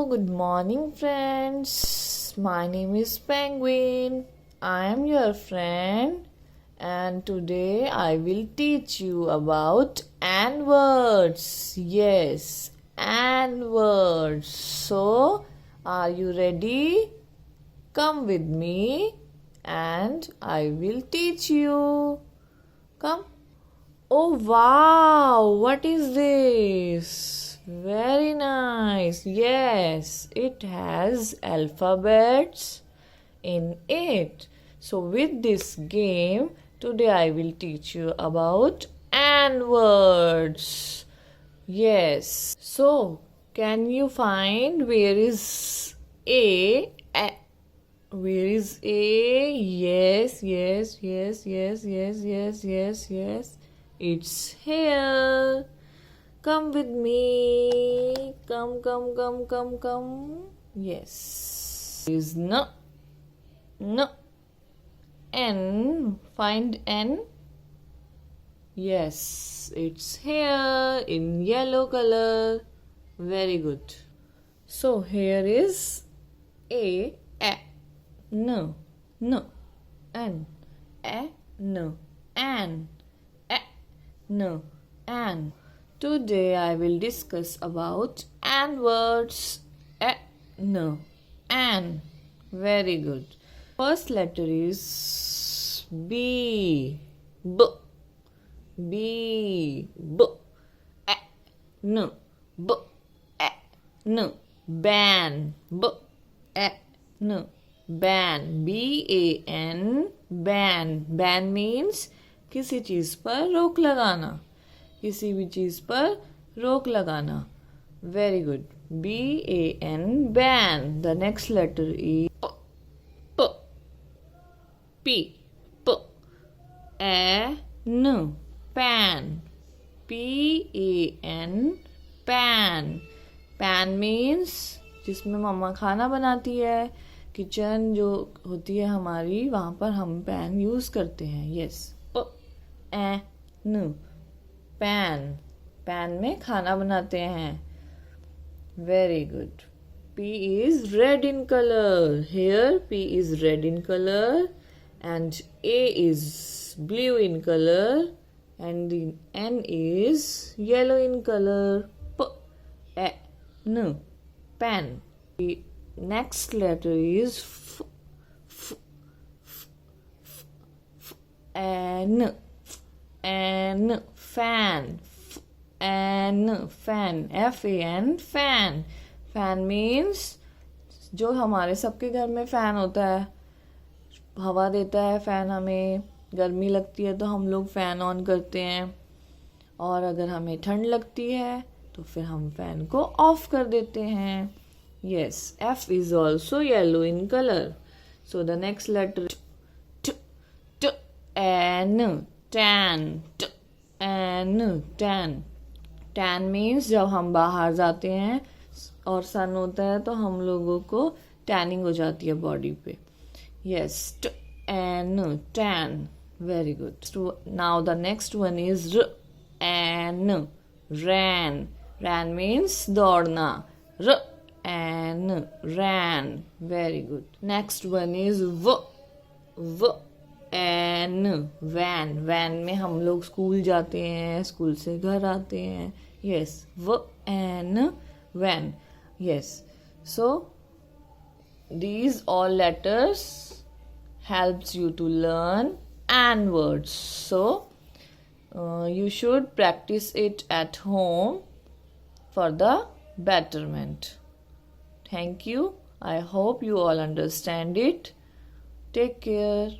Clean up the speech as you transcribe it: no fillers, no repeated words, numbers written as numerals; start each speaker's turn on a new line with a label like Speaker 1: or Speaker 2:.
Speaker 1: Good morning, friends. My name is Penguin. I am your friend, and today I will teach you about and words. Yes, and words. So, are you ready? Come with me, and I will teach you. Come. Oh wow, what is this? Very nice. Yes, it has alphabets in it. So with this game, today I will teach you about and words. Yes. So, can you find where is A? Where is A? Yes. It's here. Come with me. Come. Yes. Is N. N. Find N. Yes, it's here in yellow color. Very good. So here is A. N. N. N. N. An. Today I will discuss about and words. An. Very good. First letter is B. B. N. Ban. N. Ban. BAN. Ban. Ban means किसी चीज पर रोक लगाना, किसी भी चीज पर रोक लगाना. Very good. BAN. ban. The next letter is P. N. Pan. PAN. Pan. Pan means जिसमें मम्मा खाना बनाती है. किचन जो होती है हमारी, वहाँ पर हम पैन यूज करते हैं. यस. पैन. पैन में खाना बनाते हैं. Very good. P is red in color. Here P is red in color and A is blue in color and the N is yellow in color. Pan. The next letter is N. Fan. Fan. FAN. Fan. Fan means जो हमारे सबके घर में fan होता है, हवा देता है फैन. हमें गर्मी लगती है तो हम लोग फैन ऑन करते हैं, और अगर हमें ठंड लगती है तो फिर हम फैन को ऑफ कर देते हैं. Yes, F is also yellow in color. So the next letter N. Tan. Tan. Tan means जब हम बाहर जाते हैं और सन होता है तो हम लोगों को टैनिंग हो जाती है बॉडी पे. Yes, tan. Very good. So now the next one is ran. Ran means दौड़ना. Ran. Very good. Next one is van. Van में हम लोग स्कूल जाते हैं, स्कूल से घर आते हैं. Yes, van. Yes. So these all letters helps you to learn and words. So you should practice it at home for the betterment. Thank you. I hope you all understand it. Take care.